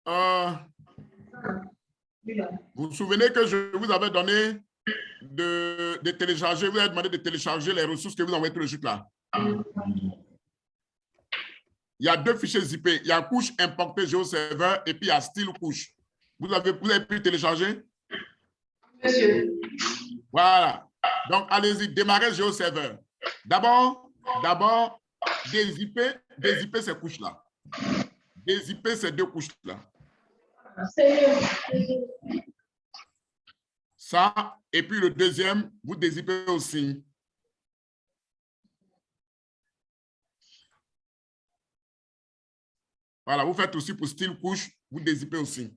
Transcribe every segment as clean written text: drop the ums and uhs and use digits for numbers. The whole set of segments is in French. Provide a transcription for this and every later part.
vous vous souvenez que je vous avais donné de télécharger, vous avez demandé de télécharger les ressources que vous envoyez tout de suite là. Il y a deux fichiers zippés. Il y a couche importée GeoServer et puis il y a style couche. Vous avez pu télécharger? Monsieur. Voilà. Donc, allez-y, démarrez GeoServer. D'abord, dézipper ces couches-là. Dézipper ces deux couches-là. Ça, et puis le deuxième, vous dézippez aussi. Voilà, vous faites aussi pour style couche, vous dézippez aussi.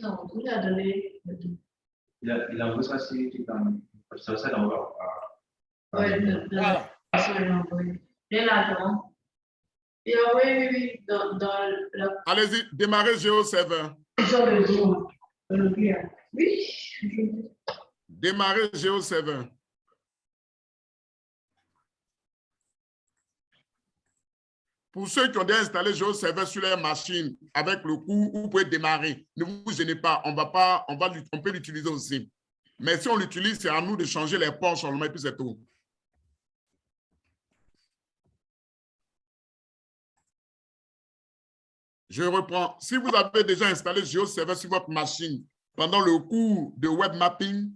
Non, vous l'avez donné. Il a envoyé ça sur ça l'envoie. Voilà. Et là, il a envoyé, oui, dans la... Allez-y, démarrez GeoServer. Oui. Démarrez GeoServer. Pour ceux qui ont déjà installé GeoServer sur leur machine avec le coup, vous pouvez démarrer. Ne vous gênez pas, on peut l'utiliser aussi. Mais si on l'utilise, c'est à nous de changer les ports seulement et puis c'est tout. Je reprends. Si vous avez déjà installé GeoServer sur votre machine pendant le cours de web mapping,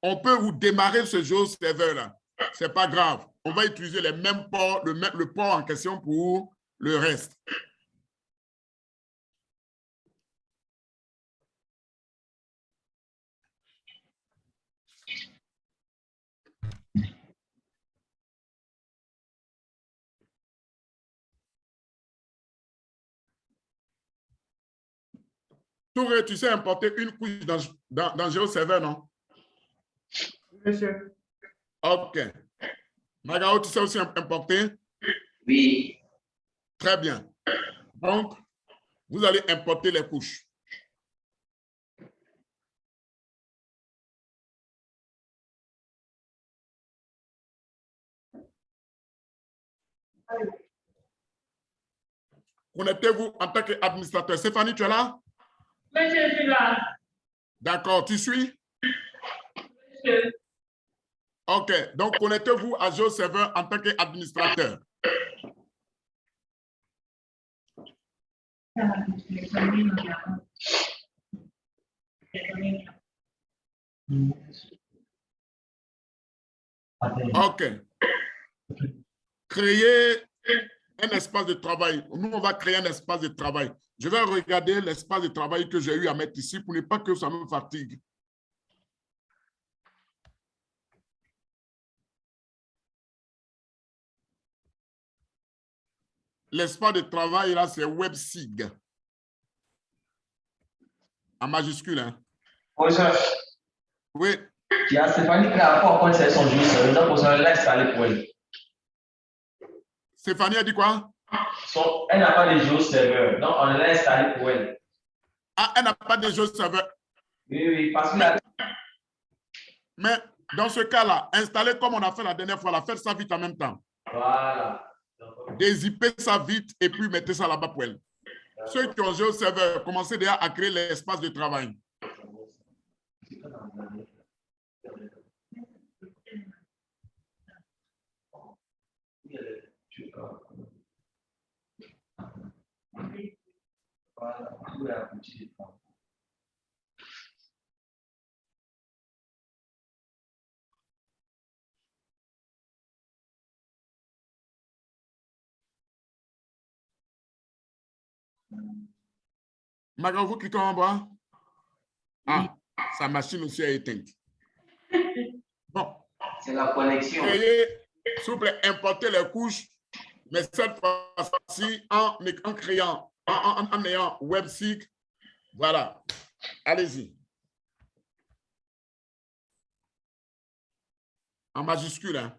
on peut vous démarrer ce GeoServer-là. Ce n'est pas grave. On va utiliser les mêmes ports, le port en question pour le reste. Touré, tu sais importer une couche dans GeoServer, non? Monsieur. OK. Magao, tu sais aussi importer? Oui. Très bien. Donc, vous allez importer les couches. Connectez-vous en tant qu'administrateur. Stéphanie, tu es là? Monsieur, je suis là. D'accord, tu suis? Monsieur. OK, donc connectez-vous à GeoServer en tant qu'administrateur. OK. Créer un espace de travail. Nous, on va créer un espace de travail. Je vais regarder l'espace de travail que j'ai eu à mettre ici pour ne pas que ça me fatigue. L'espace de travail, là, c'est WebSig. En majuscule, hein? Professeur. Oui. Il y a Stéphanie qui n'a pas encore installé son GeoServer, donc on l'a installé pour elle. Stéphanie a dit quoi? Elle n'a pas de GeoServer, donc on l'a installé pour elle. Ah, elle n'a pas de GeoServer. Oui, parce que... Mais dans ce cas-là, installez comme on a fait la dernière fois, faites ça vite en même temps. Voilà. Dézippez ça vite et puis mettez ça là-bas pour elle. Ceux qui ont GeoServer, commencez déjà à créer l'espace de travail. Maga, vous cliquez en bas. Ah, sa machine aussi est éteinte. Bon. C'est la connexion. Créez, s'il vous plaît, importez les couches, mais cette fois-ci en créant, en ayant WebSig. Voilà. Allez-y. En majuscule. Hein.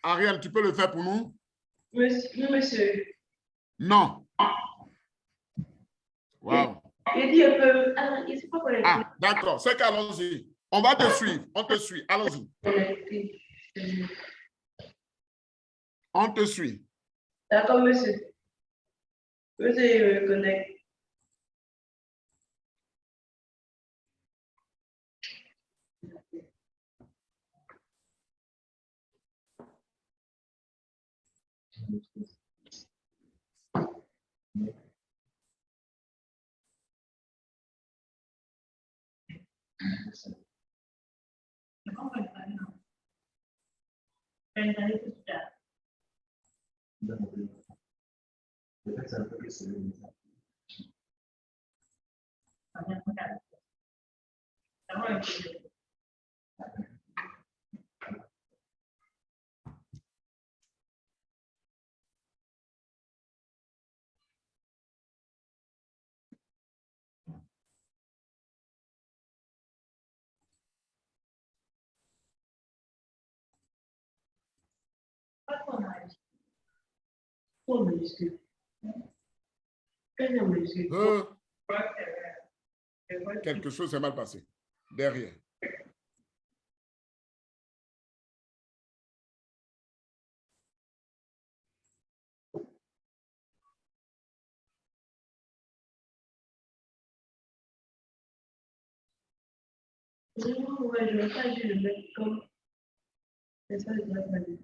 Ariel, tu peux le faire pour nous? Monsieur. Monsieur. Non. Wow. Il dit un peu. Ah, il ne s'est pas connecté. Ah, d'accord. C'est qu'allons-y. On va te suivre. On te suit. Allons-y. On te suit. D'accord, monsieur. Monsieur, il me connecte. Quelque chose s'est mal passé. Derrière. Je ne vais pas le mettre comme. C'est ça, je dois pas dire.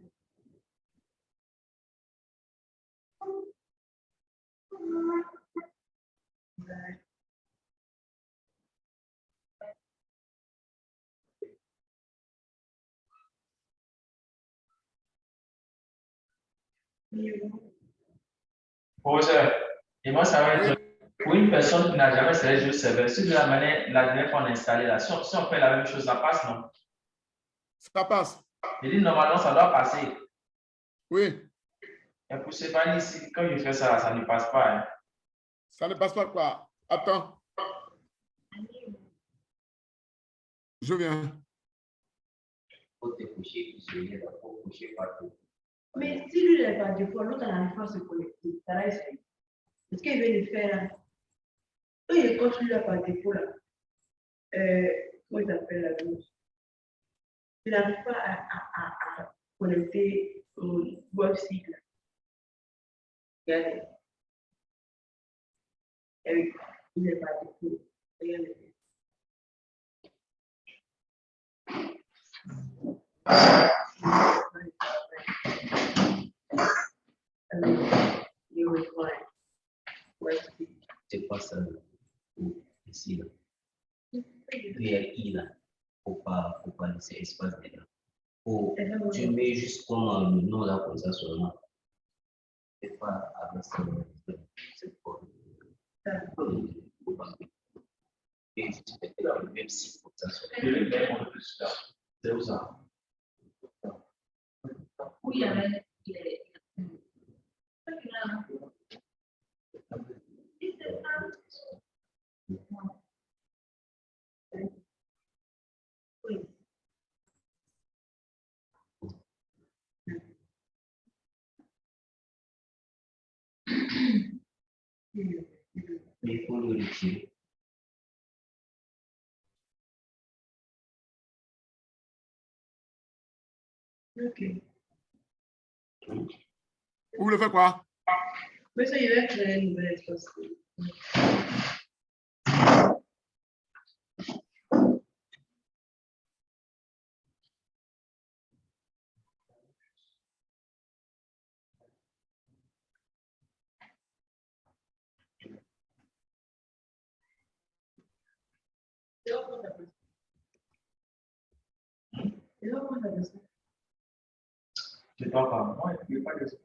Professeur, et moi, ça va être pour une personne qui n'a jamais installé le jeu serveur. Si de la dernière fois on a installé là, si on fait la même chose, ça passe, non? Ça passe. Je dis normalement, ça doit passer. Oui. Et pour Stéphanie, ici, quand je fais ça, ça ne passe pas. Hein. Ça ne passe pas quoi? Attends. Je viens. Mais si lui n'est pas défaut, l'autre n'arrive pas à se connecter. Ça va essayer. Est-ce qu'il veut le faire? Oui, quand tu l'as par défaut là, comment il s'appelle la gauche? Il n'arrive pas à connecter au web site. Regardez. Et oui, il n'est pas défaut. Regardez. C'est pas ça ici là. I là. Faut pas laisser espace dedans. Tu mets juste comme le nom là comme ça seulement. C'est pas avec ça. C'est pas. Et tu fais le même site comme ça. C'est où ça? Oui, avec Mais il faut le retirer. Ok. Vous voulez faire quoi? Mais ça, il va créer une nouvelle espace. Je dois pas. Moi, je ne veux pas de ça.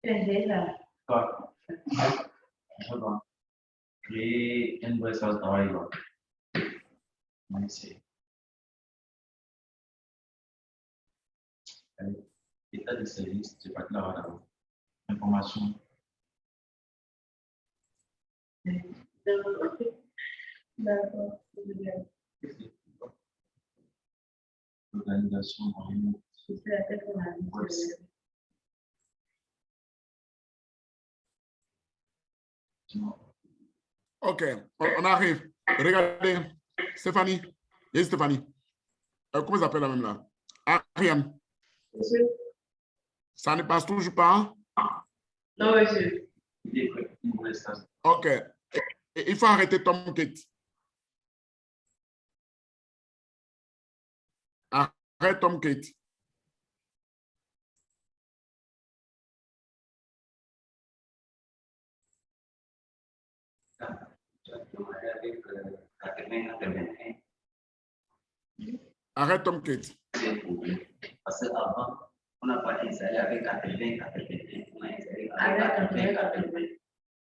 Elle est là. Quoi? Je dois créer un nouvel espace de travail là. On va essayer. État de service, c'est pas là d'abord. Information. D'accord. Organisation en ligne. C'est la tête qu'on a dit. Ok, on arrive. Regardez, Stéphanie. Et Stéphanie. Comment ça s'appelle la même là? Ariane. Monsieur. Ça ne passe toujours pas? Non, monsieur. Il est prêt. Il vous laisse ça. OK. Il faut arrêter Tomcat. Arrête Tomcat. Avec 80-81, Arrête Tomcat. c'est le problème. Parce qu'avant, on n'a pas installé avec 80-81, on a installé Avec avec 80.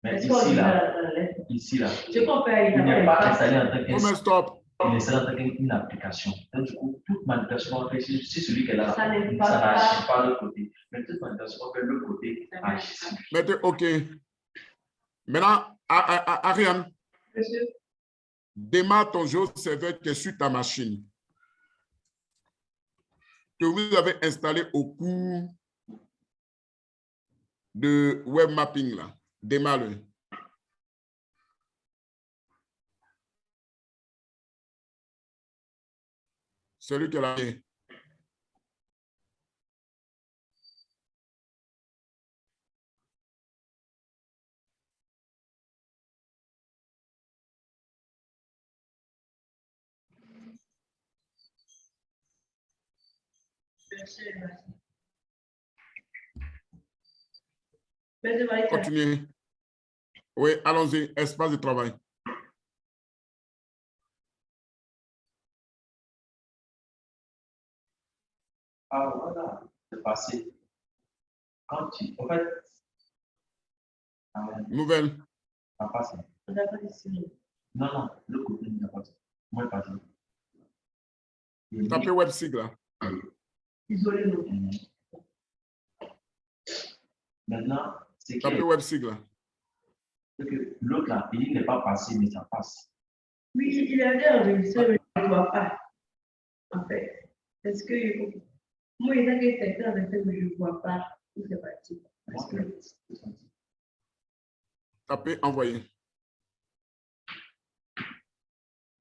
Mais Est-ce qu'on ici, dit là, dans la lettre? ici, là, Je comprends. il n'est pas installé en tant Oh, mais qu'installé. stop. Il est installé en tant qu'une application. Donc, du coup, toute manipulation qu'on fait, si celui qui est là, Ça n'est ça pas- n'agit pas de l'autre côté. Mais toute manipulation qu'on fait de l'autre côté, agit. Mettez OK. Maintenant, Ariane, Monsieur, démarre ton géoserveur qui est sur ta machine, que vous avez installé au cours de web mapping là. Démarre-le. Celui qui est là. monsieur, monsieur Maïka, Continuez. Oui, allons-y. Espace de travail. Ah, voilà, c'est passé. Quand tu, en fait, Nouvelle. ça passe. on n'a pas décidé. Non, non, le côté n'a pas passé. Moi, passé. Tapez WebSig là. Isolé, non. Maintenant, c'est Tapez WebSig là. que l'autre là, il n'est pas passé, mais ça passe. Oui, il a l'air de mais je ne vois pas. En fait, est-ce que moi, il a que quelqu'un avec ça, mais je ne vois pas où c'est parti. Parce que Tapez envoyer.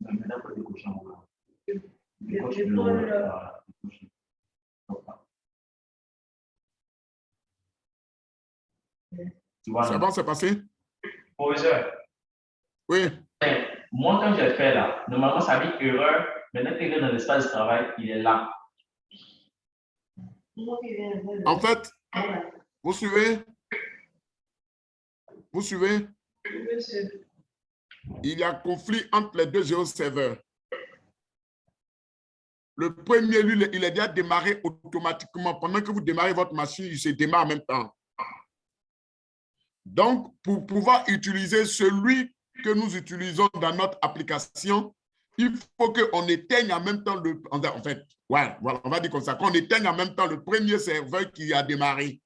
Mais maintenant, il faut décocher en bas. je Décoche je le prends haut, le. là, décoche. Tu vois, C'est là. bon, c'est passé? Professeur, Oui. moi, quand j'ai fait là, normalement, ça dit erreur. Maintenant, quelqu'un dans l'espace de travail, il est là. Moi qui viens de voir le- En fait, Voilà. vous suivez? Vous suivez? Monsieur, Il y a conflit entre les deux géoserveurs. Le premier, lui, il est déjà démarré automatiquement. Pendant que vous démarrez votre machine, il se démarre en même temps. Donc, pour pouvoir utiliser celui que nous utilisons dans notre application, il faut qu'on éteigne en même temps le... En fait, ouais, voilà, on va dire comme ça, qu'on éteigne en même temps le premier serveur qui a démarré,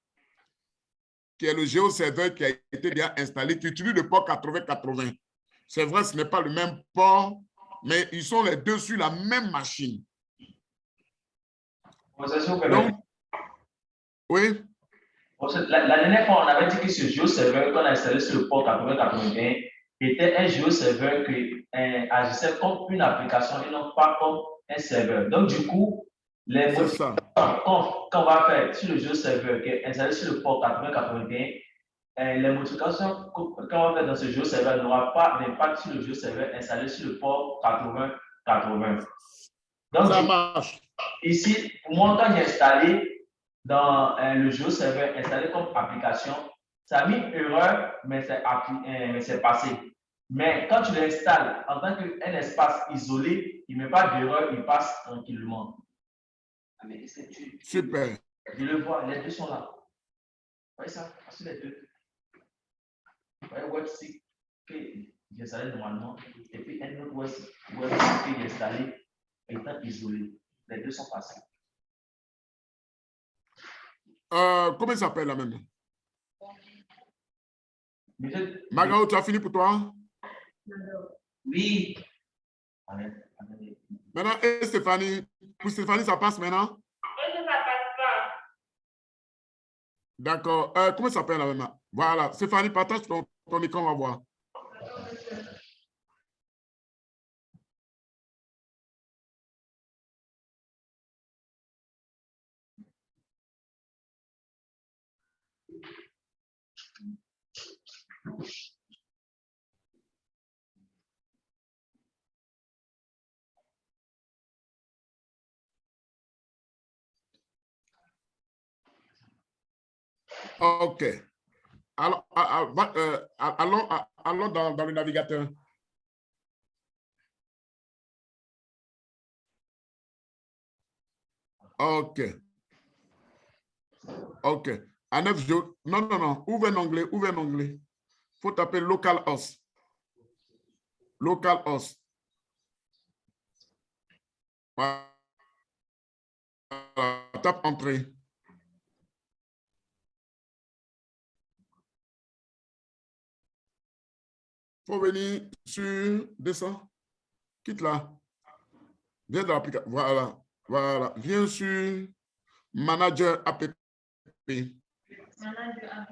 qui est le géoserveur qui a été déjà installé, qui utilise le port 8080. C'est vrai, ce n'est pas le même port, mais ils sont les deux sur la même machine. Professeur, s'il vous plaît. Donc, oui, La dernière fois, on avait dit que ce géoserveur qu'on a installé sur le port 8081 était un géoserveur qui agissait comme une application et non pas comme un serveur. Donc, du coup, les c'est ça. modifications qu'on va faire sur le géoserveur qui est installé sur le port 8081, les modifications qu'on va faire dans ce géoserveur n'aura pas d'impact sur le géoserveur installé sur le port 8080. Donc, Ça marche. ici, moi, quand j'ai installé dans le géoserveur installé comme application, ça a mis erreur, mais c'est passé. Mais quand tu l'installes en tant qu'un espace isolé, il ne met pas d'erreur, il passe tranquillement. Ah, mais est-ce que tu... Super. Je le vois, les deux sont là. Vous voyez ça? Voici les deux. Vous voyez WebSig que j'ai installé normalement, et puis un autre WebSig que j'ai installé étant isolé. Les deux sont passés. Comment il s'appelle là même? Margao, tu as fini pour toi? Oui, Maintenant, et Stéphanie, pour Stéphanie, ça passe maintenant? D'accord. Comment il s'appelle là même? Voilà. Stéphanie, partage ton écran, on va voir. OK. Alors, allons dans le navigateur. OK. OK. À 9 jours. Non, non, non. Ouvre un onglet. Ouvre un onglet. Il faut taper localhost. Localhost. Voilà. Tape entrée. Il faut venir sur descend. Quitte là. Viens dans l'application. Voilà. Voilà. Viens sur Manager app. Manager app.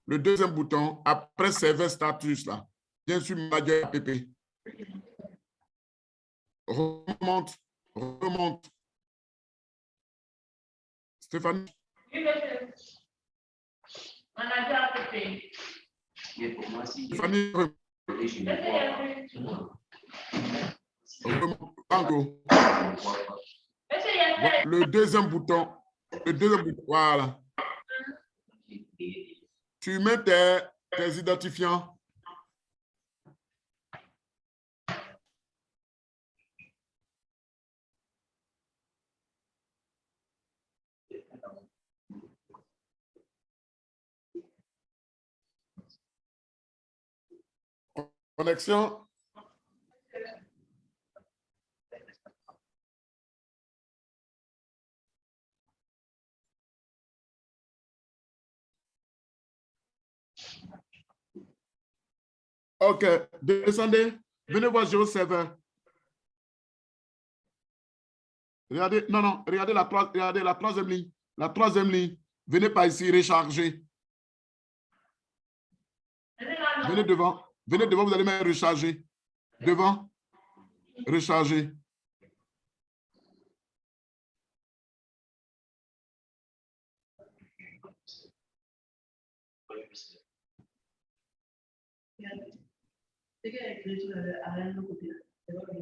Le deuxième bouton, après serveur status là. Viens sur Manager app. Remonte. Remonte. Stéphanie. Manager app. Mais pour moi, si Stéphanie. je ne vois pas. Remonte. Encore. Essayez. Le deuxième bouton. Le deuxième bouton. Voilà. Tu mets tes identifiants. Connexion. OK. Descendez. Venez voir GeoServer. Regardez, non, non, regardez la troisième ligne. La troisième ligne. Venez par ici, recharger. Venez devant. Venez devant, vous allez mettre recharger. Devant. Recharger. Ce qui est écrit sur le côté là, c'est pas bien.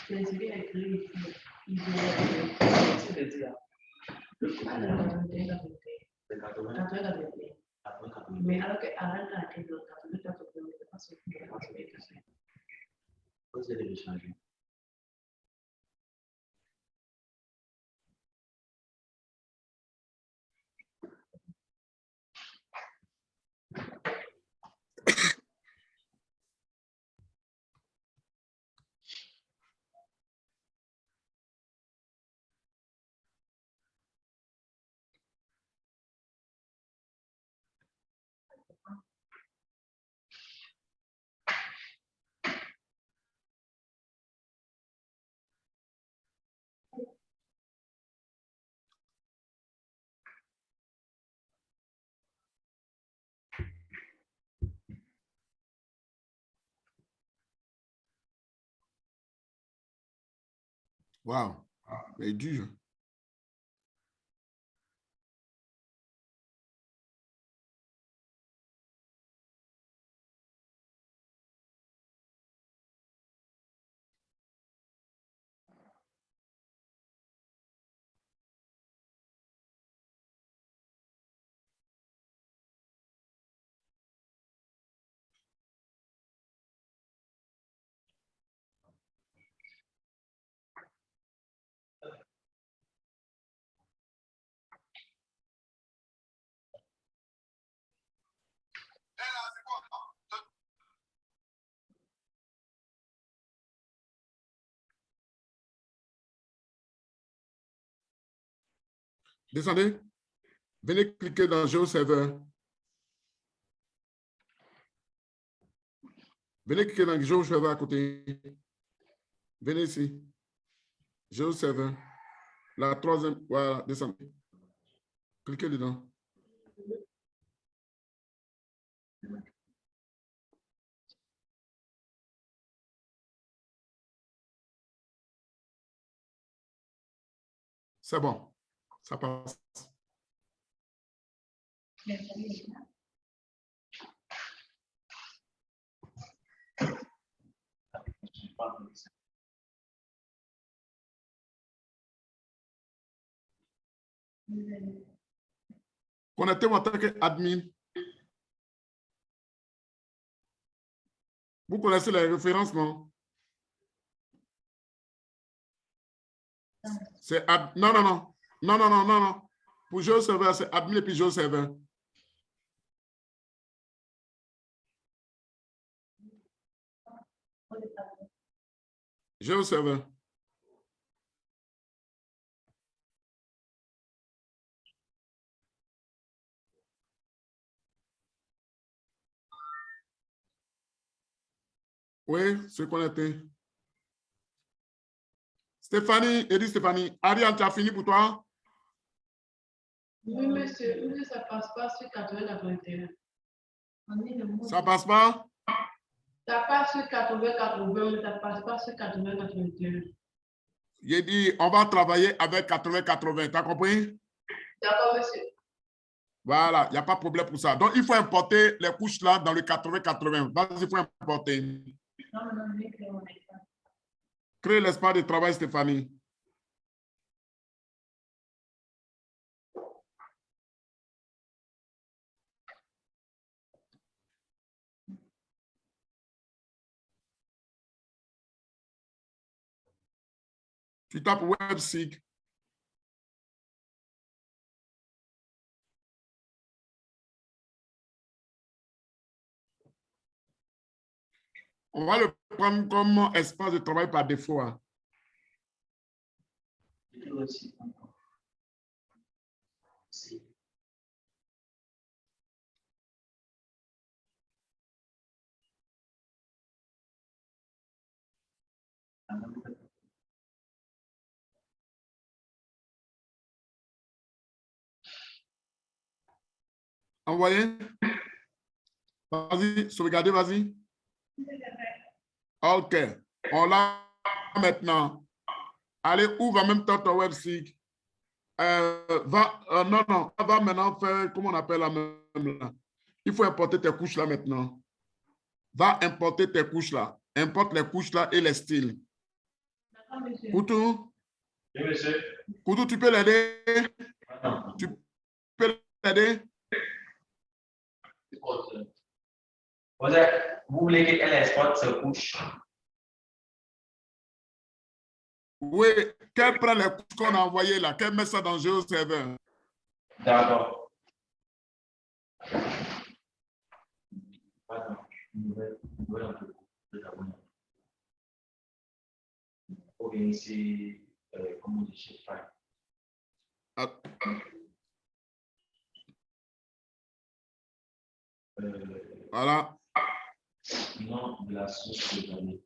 C'est ce qui est écrit ici. Mais alors qu'Alain a été dans le 84, c'est pas ce qu'il a. Vous allez le changer. Wow. C'est dur. Descendez. Venez cliquer dans GeoServer. Venez cliquer dans GeoServer à côté. Venez ici. GeoServer. La troisième. Voilà, descendez. Cliquez dedans. C'est bon. Ça passe. Connectez-vous en tant qu'admin. Vous connaissez les références, non? C'est non, non, non. Non, non, non, non, non. Pour GeoServer, c'est admin et puis GeoServer. GeoServer. Oui, se connecter. Stéphanie, Edith Stéphanie, Ariane, tu as fini pour toi? Oui, monsieur. Monsieur, ça passe pas sur 80-81. Ça passe pas? Ça passe sur 80-80, mais ça passe pas sur 80-81. J'ai dit, on va travailler avec 80-80. Tu as compris? D'accord, monsieur. Voilà, il n'y a pas de problème pour ça. Donc, il faut importer les couches là dans le 80-80. Vas-y, il faut importer. Non, non, je vais créer mon espace. Crée l'espace de travail, Stéphanie. Tu tapes WebSig. On va le prendre comme espace de travail par défaut. Hein. Envoyez. Vas-y, sauvegardez, vas-y. OK. On l'a maintenant. Allez, ouvre en même temps ton WebSig. Non, non, va maintenant faire, comment on appelle la même là. Il faut importer tes couches là maintenant. Va importer tes couches là. Importe les couches là et les styles. Koutou? Oui, monsieur. Koutou, tu peux l'aider? Tu peux l'aider? Vous voulez qu'elle exporte ses couches? Oui, qu'elle prend les couches qu'on a envoyées là, qu'elle met ça dans GeoServer. D'accord. Organiser, comment dire, chez Fry. Voilà. Nom de la source de données.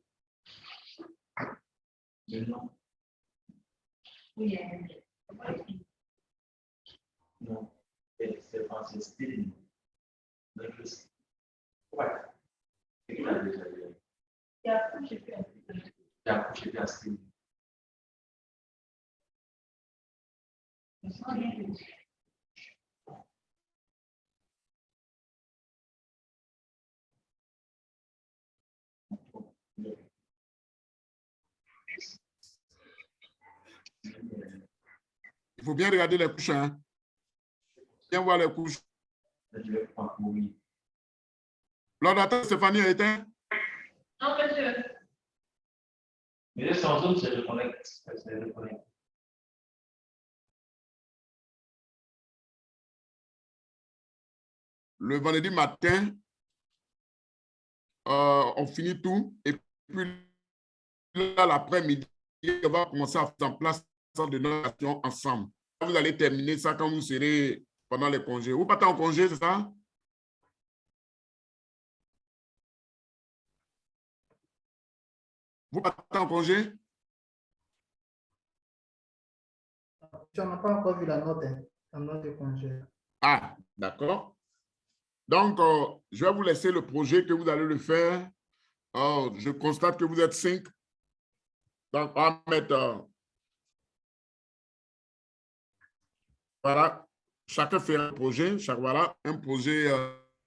Le nom. Oui, Non. C'est pas ce style. Ouais. C'est qu'il a déjà dit. et après, j'ai fait un peu. Il a couché bien style. Je sens rien que Il faut bien regarder les couches. Hein. Bien voir les couches. Je vais prendre oui. L'ordinateur Stéphanie a éteint. non, monsieur. Mais sans doute, je reconnecte. Le vendredi matin, on finit tout. Et puis là, l'après-midi, on va commencer à faire en place de notation ensemble. Vous allez terminer ça quand vous serez pendant les congés. Vous partez en congé, c'est ça? Vous partez en congé? Tu n'as pas encore vu la note, hein, la note de congé. Ah, d'accord. Donc, je vais vous laisser le projet que vous allez le faire. Je constate que vous êtes 5. Donc, on va mettre... voilà. chacun fait un projet, voilà, un projet,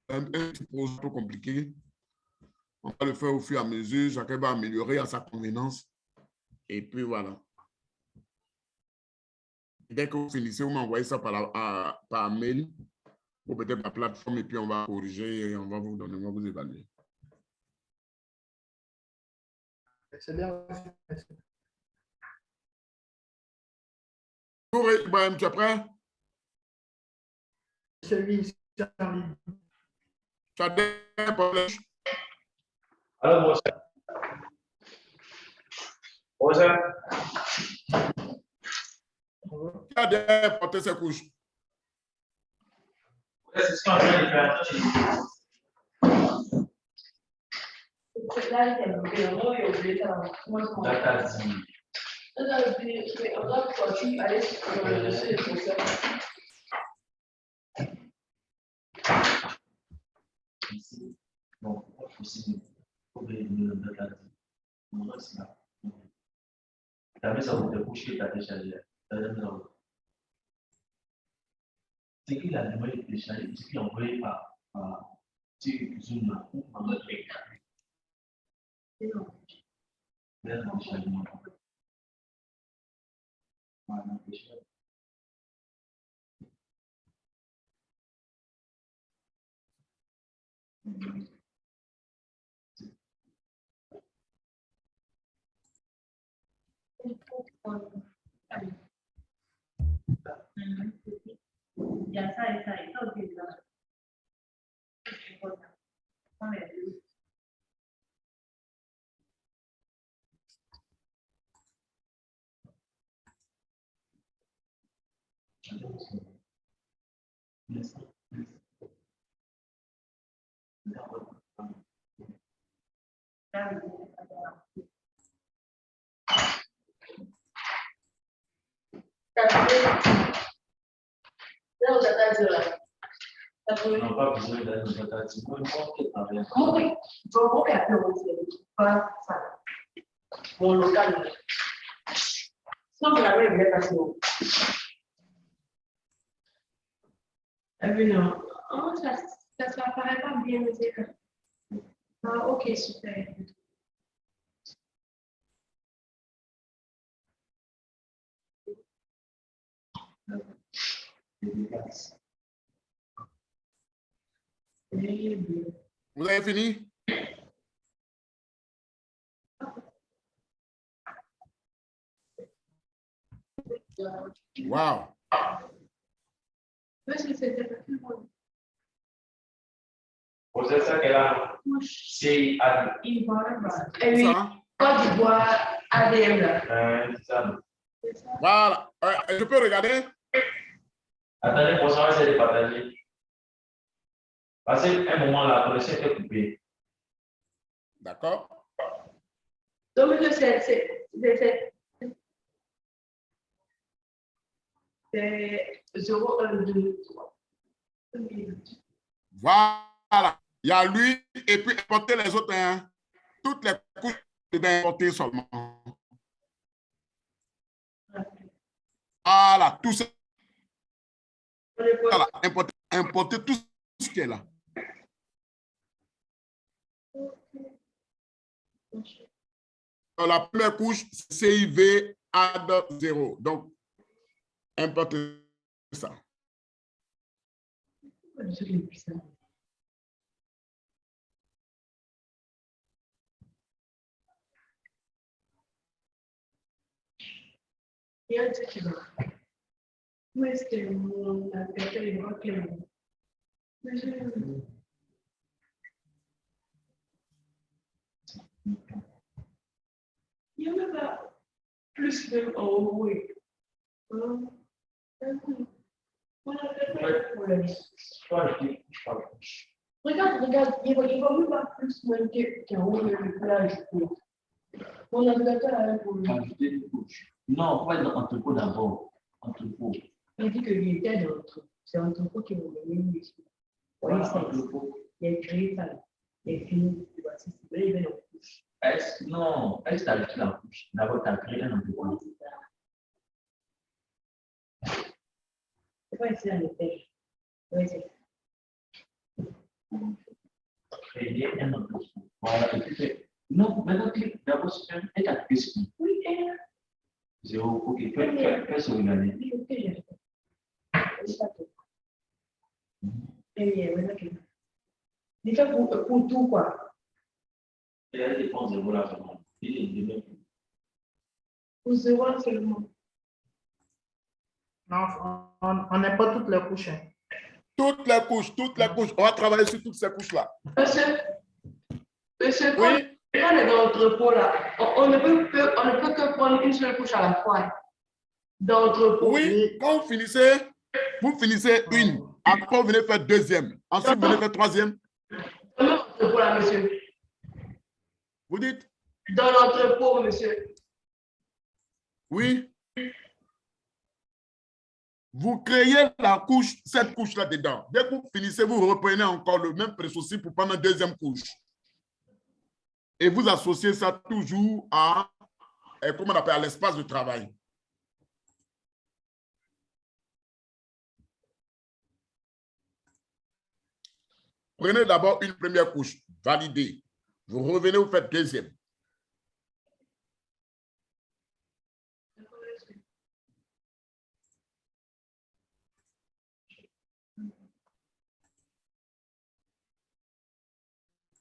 un petit projet un peu compliqué. On va le faire au fur et à mesure, chacun va améliorer à sa convenance. Et puis voilà. Dès que vous finissez, vous m'envoyez ça par mail ou peut-être la plateforme et puis on va corriger et on va vous donner, on va vous évaluer. C'est bien. Bonjour Ibrahim, tu es prêt? Celui Charlie. Tu as des problèmes? Alors, bonsoir. Bonsoir. Qui a déjà porté ses couches? C'est ce qu'on est en train de faire. Bon, possible. T'as ça vous te coucher, t'as déchargé. C'est qu'il a demandé de décharger, ce qu'il a envoyé par Zoom ou par déchargement. Ya sabes, todo bien. Non, pas besoin d'aller dans un taxi. Moi, Mon local. Non, vous l'avez bien passé. Non. Oh, ça ne apparaît pas bien, monsieur. Ah, ok, super. Vous avez fini? Wow. Vous ça qu'elle a. C'est à Ça? Côte d'Ivoire, ADM là. ça. Voilà. Je peux regarder? Attendez, pour ça, on va essayer de partager. Parce qu'à un moment, la connexion était coupée. D'accord. Donc, c'est 0, 1, 2, 3. Voilà. Il y a lui et puis importer les autres. Hein. Toutes les couches d'importer seulement. Voilà. Tout ça. Voilà. Importer tout ce qui est là. Donc, la première couche, c'est CIV add 0. Donc, importer ça. Où est-ce que mon appel est bloqué? Il y en a pas plus même en haut. Regarde, il va même pas plus même qu'en haut de la plage. Mon navigateur a un problème. Non, on va être entrepôt d'abord. Entrepôt. Il dit qu'il était dans l'entrepôt. C'est l'entrepôt qui m'a donné ici. Oui, il a créé ça. Il a fini. Il va dans la couche. Non, est-ce que tu as acheté la couche? D'abord, tu as créé un entrepôt. C'est pas ici dans les têtes. Oui, c'est ça. Voilà, et puis non, maintenant, clique d'abord sur un et appuie sur Oui, elle est là. 0. Ok, fais sauvegarder. Oui, ok, j'ai fait. C'est pas tout. Et oui, ok. Déjà pour tout, quoi. Et elle dépend 0 là, vraiment. Il est Pour 0 seulement. Non, on n'est pas toutes les couches. Hein. Toutes les couches, toutes les couches. On va travailler sur toutes ces couches-là. Monsieur, Oui, quand on est dans l'entrepôt, là, on ne peut que prendre une seule couche à la fois. Dans l'entrepôt. oui. Quand vous finissez une. Après, vous venez faire deuxième. Ensuite, vous venez faire troisième. Dans l'entrepôt, là, monsieur. Vous dites? Dans l'entrepôt, monsieur. Oui. Vous créez la couche, cette couche-là dedans. Dès que vous finissez, vous reprenez encore le même précaution pour prendre une deuxième couche. Et vous associez ça toujours à, comment on appelle, à l'espace de travail. Prenez d'abord une première couche, validez. Vous revenez, vous faites deuxième.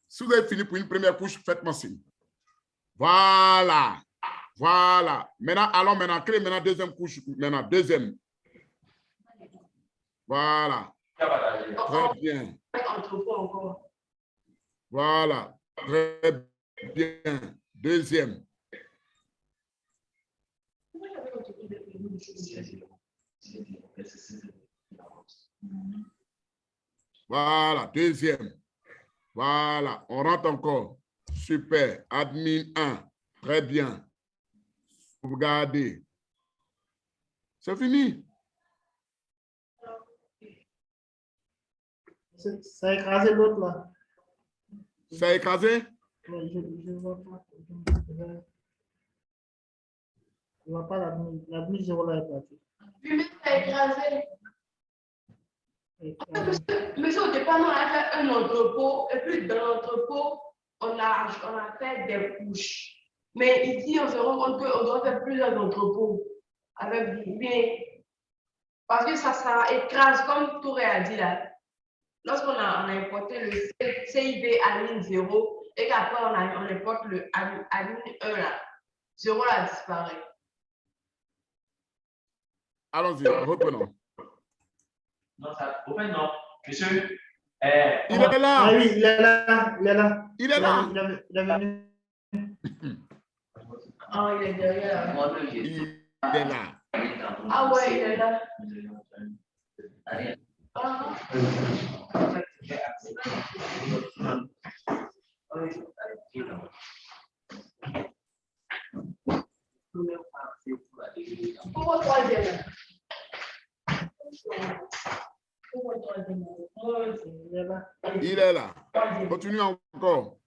Si vous avez fini pour une première couche, faites-moi signe. Voilà. Voilà. Maintenant, allons maintenant, créez maintenant deuxième couche. Maintenant, deuxième. Voilà. Très bien. Voilà. Très bien. Deuxième. Voilà. Deuxième. Voilà. On rentre encore. Super. Admin 1. Très bien. Regardez. C'est fini. Ça a écrasé l'autre là. Ça a écrasé? Oui, je ne vois pas. Je ne vois pas l'admin 0 là est parti. Lui-même, ça a écrasé. Monsieur, au départ, on a fait un entrepôt, et puis dans l'entrepôt, on a fait des couches. Mais ici, on se rend compte qu'on doit faire plusieurs entrepôts avec bien. Parce que ça écrase, comme Touré a dit là. Lorsqu'on a importé le CIB à ligne 0 et qu'après on importe le à ligne 1 là, 0 là disparaît. Allons-y, reprenons. Non, ça, au fait, non. Monsieur, Il est là. Ah oui, il est là. Il est là. Il est là. Il est venu. Ah, il est derrière. Il est là. Ah ouais, il est là. Ah. Pourquoi troisième? Pourquoi troisième? Il est là. Il est là. Continue encore.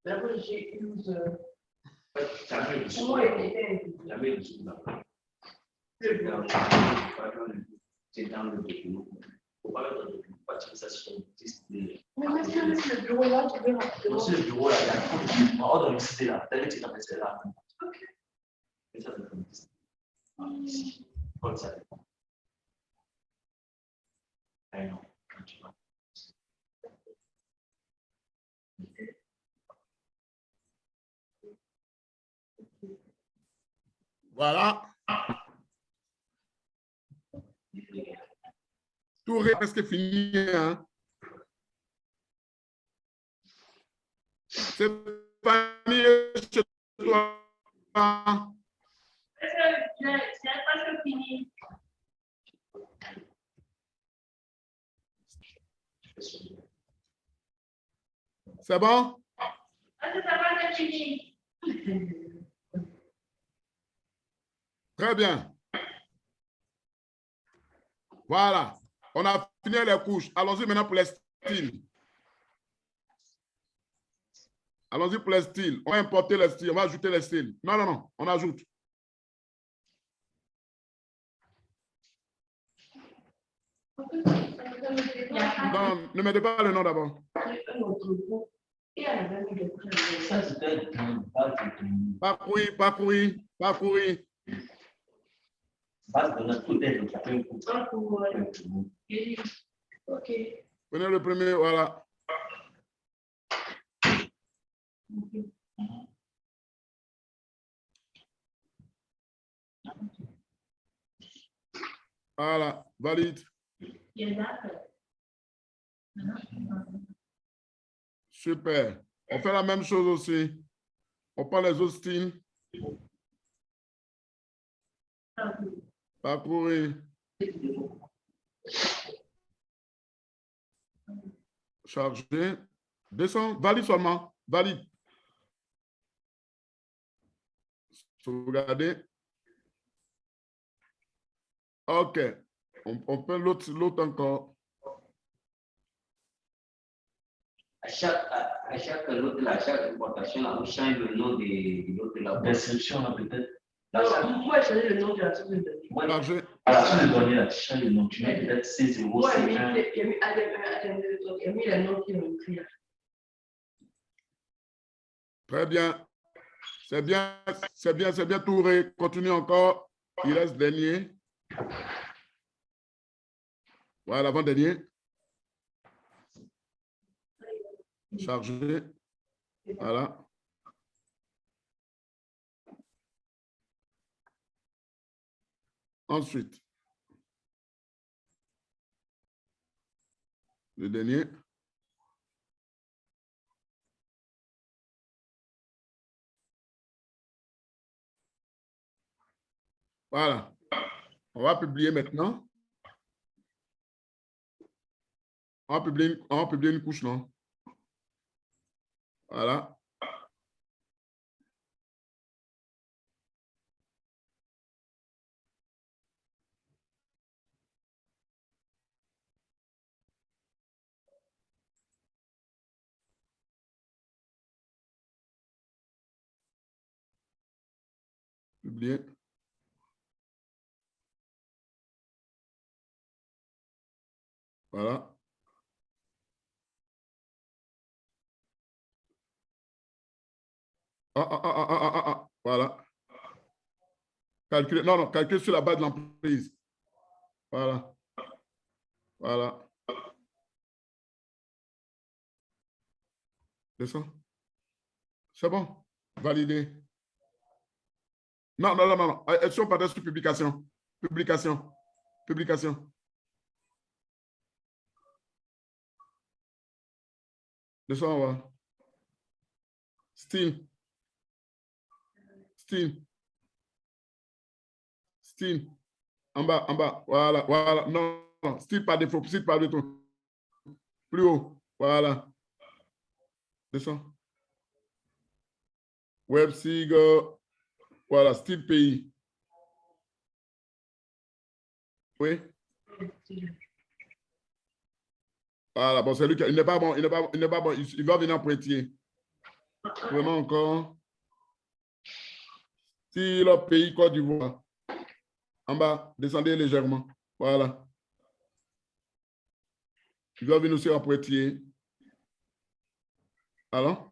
D'abord, j'ai use. C'est dans le document. Faut pas mettre dans le document, pas de ça sur le display. Mais monsieur, le bureau là, tu veux rapidement. Non, c'est le bureau là, il y a trop de documents. Oh, dans le CD là, t'as dit que tu t'appelles là. Ok. Et ça, c'est comme ça. Ici, comme ça. Ah non, quand tu vas. Voilà. Tout est presque fini. Hein? C'est fini chez toi. C'est presque fini. C'est bon? Ça va, c'est fini. Très bien. Voilà. On a fini les couches. Allons-y maintenant pour les styles. Allons-y pour les styles. On va importer les styles. On va ajouter les styles. Non, non, non. On ajoute. Non, ne mettez pas le nom d'abord. Ça, c'était Parcourir, parcourir, parcourir. base de notre côté. Ok. Prenez le premier, voilà. Voilà, valide. Super. On fait la même chose aussi. On prend les autres styles. Parcourir. Charger. Descends. Valide seulement. Valide. Sauvegarder. OK. On peut l'autre encore. À chaque lot, à chaque importation, là, on change le nom de l'autre là. Description, là, peut-être. Moi, j'ai changé le nom de la source de données. Charger. À la source de données, là, tu changes le nom. Tu mets peut-être C0, Moi, j'ai C1. mis ADM1, j'ai mis les noms qui ont écrit là. Très bien. C'est bien, c'est bien, c'est bien touré. Continue encore. Il reste dernier. Voilà, l'avant-dernier. Chargé. Voilà. Ensuite, le dernier. Voilà. On va publier maintenant. On va publier une couche, non? Voilà. Publier. Voilà. Voilà. Calculer. Non, non, calculer sur la base de l'emprise. Voilà. Voilà. Descends. C'est bon. Validé. Non, non, non, non, non. Elles sont pas sur publication. Publication. Publication. Descends, voilà. Style. Style. Style. En bas, en bas. Voilà, voilà. Non, non. Style par défaut. Style par défaut. Plus haut. Voilà. Descends. WebSig. Voilà, style pays. Oui. Voilà, bon, c'est lui qui. Il n'est pas bon. Il n'est pas, il n'est pas bon. Il va venir en pointillé. Vraiment encore. Style pays Côte d'Ivoire. En bas, descendez légèrement. Voilà. Il va venir aussi en pointillé. Alors?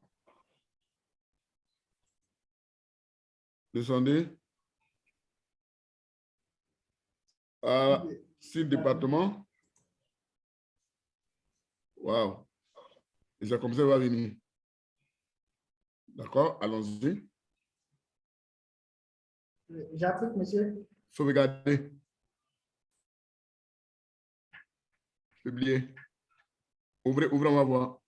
Descendez. Voilà. Style département. Wow. Et c'est comme ça qu'il va venir. D'accord? Allons-y. J'applique, monsieur. Sauvegarder. Publier. Ouvrez, ouvrez, on va voir.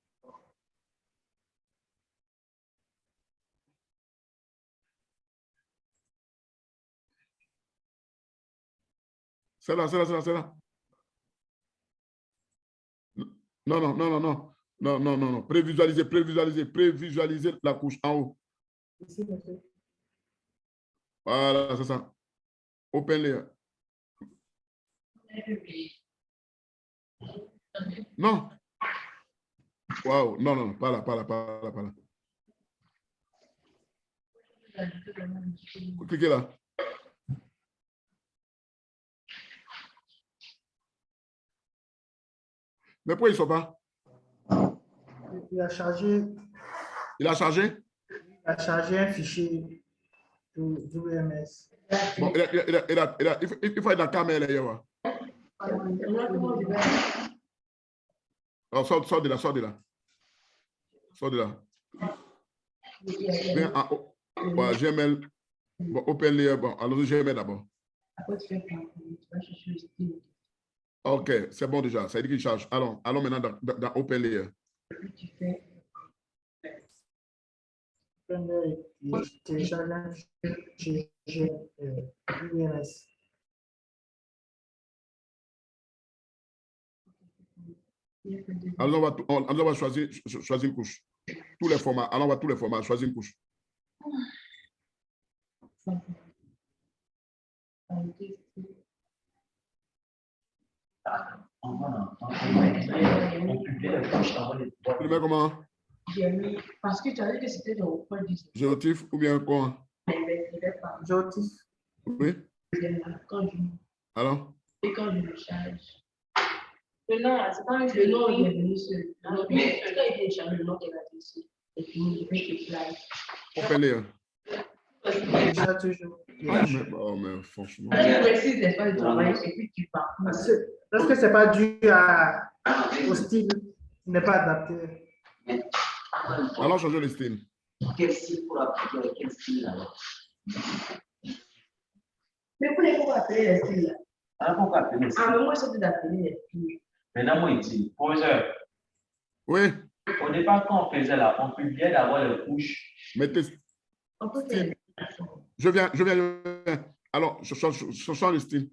C'est là, c'est là, c'est là, c'est là. Non, non, non, non, non. Non, non, non, non. Prévisualiser, prévisualiser, prévisualiser la couche en haut. Ici, monsieur. Voilà, c'est ça. Open layer. Non. Wow. Non, non, pas là, pas là, pas là, pas là. Cliquez là. Mais pourquoi il ne sort pas? Il a chargé, Il a chargé? un fichier WMS. Bon, il faut être dans la caméra. Là, alors, sors de là, sors de là. Sors de là. Viens en haut. Bon, GML. Bon, open layer. Bon, allons-y, GML d'abord. OK, c'est bon déjà. Ça dit qu'il charge. Allons maintenant dans open layer. Il télécharge un fichier WMS. Alors, on va choisir une couche. Tous les formats. Alors, on va tous les formats. Choisir une couche. Tu le mets comment? J'ai mis, parce que tu as dit que c'était dans le point 10. Géotif ou bien quoi? Géotif. Oui. Alors? Et quand je le charge. Le nom, c'est pas le nom, il est venu seul. Mais quand il est chargé, le nom qu'il a dit ici. Et puis, il fait apply. Open layer. Déjà toujours. Oh, mais franchement. Tu précises l'espace de travail et puis tu pars. Parce que ce n'est pas dû au style, il n'est pas adapté. Alors, changer le style. Quel style pour appliquer? Quel style alors? Mais vous ne pouvez pas appeler les styles là. Ah, pourquoi appeler les styles? Ah, mais moi, c'est d'appeler les styles. Maintenant, moi, il dit, professeur, Oui. au départ, quand on faisait là, on publiait d'avoir les couches. Mettez. On peut faire. Je viens. Alors, je change le style.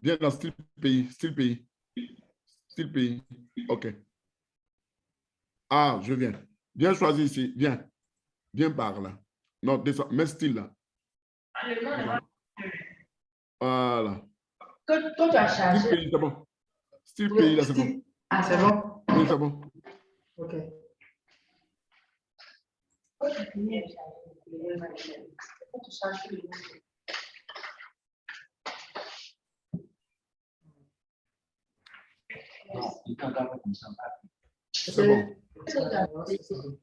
Viens dans style pays. Style pays. OK. Ah, je viens. Viens choisir ici. Viens. Viens par là. Non, descends. Mets style là. Voilà. Quand tu as chargé. Style pays, c'est bon. Style pays, là, c'est bon. Ah, C'est bon? Oui, c'est bon. OK. Quand tu finis de charger, quand tu charges le nom. Non, il peut pas faire comme ça. C'est bon.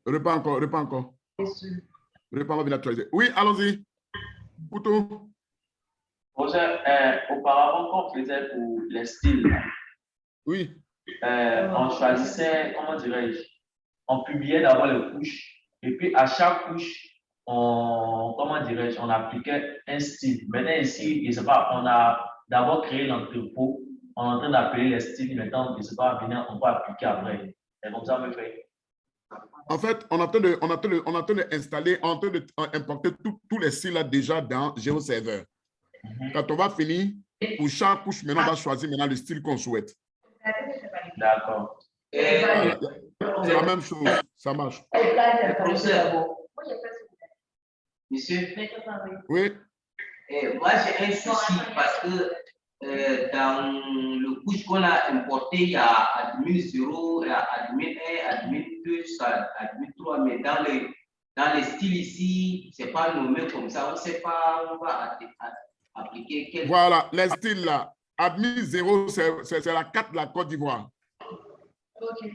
Repas encore. Repas, on va venir actualiser. Oui, allons-y. Couteau. Professeur, auparavant, quand on faisait pour les styles, Oui. on choisissait, comment dirais-je, on publiait d'abord les couches, et puis à chaque couche, comment dirais-je, on appliquait un style. Maintenant, ici, je ne sais pas, on a d'abord créé l'entrepôt, on est en train d'appeler les styles, maintenant, je ne sais pas, on peut appliquer après. Et comme ça, on me fait. En fait, on est en train d'installer, on est en train d'importer tous les styles là déjà dans GeoServer. Quand on va finir, pour chaque couche, maintenant, on va choisir maintenant le style qu'on souhaite. D'accord. Voilà. C'est la même chose, ça marche. Monsieur, Oui. moi j'ai un souci parce que dans le couche qu'on a importé, il y a admin 0, il y a admin 1, admin 2, admin 3, mais dans les styles ici, ce n'est pas nommé comme ça, on ne sait pas où on va appliquer quel. Voilà, les styles là. Admin 0, c'est la carte de la Côte d'Ivoire. Ok.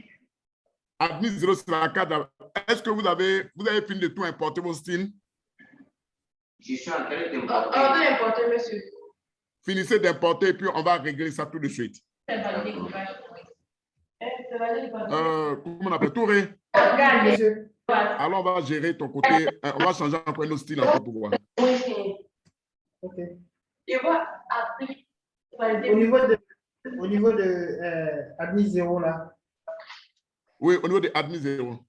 Admin 0, c'est la carte. Est-ce que vous avez fini de tout importer vos styles? Je suis en train On d'importer. va importer, monsieur. Finissez d'importer et puis on va régler ça tout de suite. Comment on appelle? Touré. Monsieur, Alors, on va gérer ton côté. On va changer encore un autre style encore pour voir. OK. Et voilà, après, Au niveau de admin 0 là, Oui, au niveau de admin 0.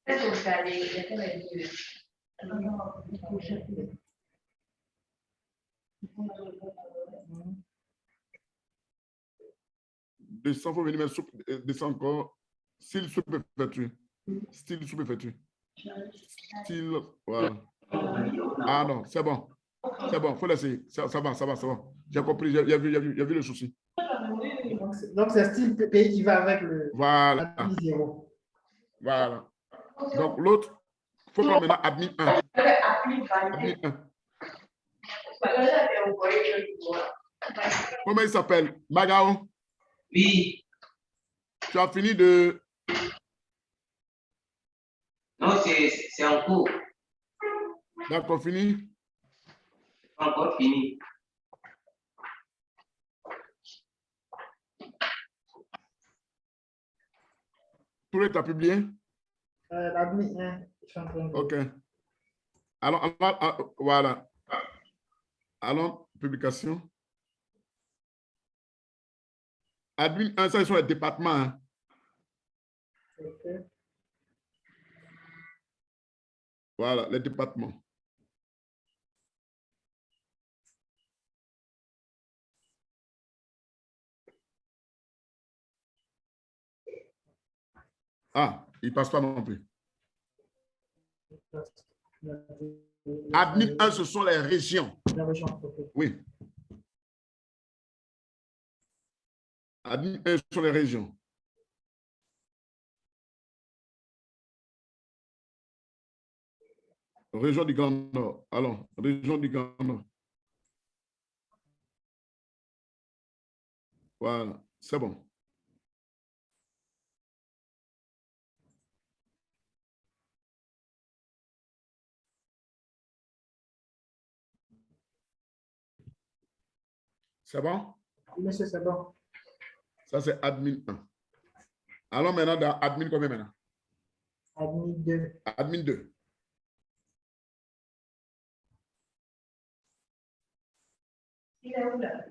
Descends, faut venir mettre descends encore. Style sous-préfecture. Style sous-préfecture. Style, voilà. Ah non, c'est bon. C'est bon, faut laisser. Ça va. J'ai compris, j'ai vu le souci. donc c'est style pays qui va avec le Voilà. admin 0. Voilà. Donc l'autre, il faut prendre maintenant admin 1. Admin 1. Comment il s'appelle? Magao? Oui. Tu as fini de... Non, c'est en cours. D'accord, fini? Pas encore fini. Tout est à publier? L'admin 1, je suis en train de... OK. Alors, voilà. Allons, publication. Admin 1, ça, ils sont les départements. Hein. Ok. Voilà, les départements. Ah, il ne passe pas non plus. Admin 1, ce sont les régions. La région, ok. Oui. Admin 1, ce sont les régions. Région du Grand Nord. Allons, région du Grand Nord. Voilà, c'est bon. C'est bon? Monsieur, c'est bon. Ça, c'est admin 1. Allons maintenant dans admin combien maintenant? Admin 2. Admin 2. Il est où là?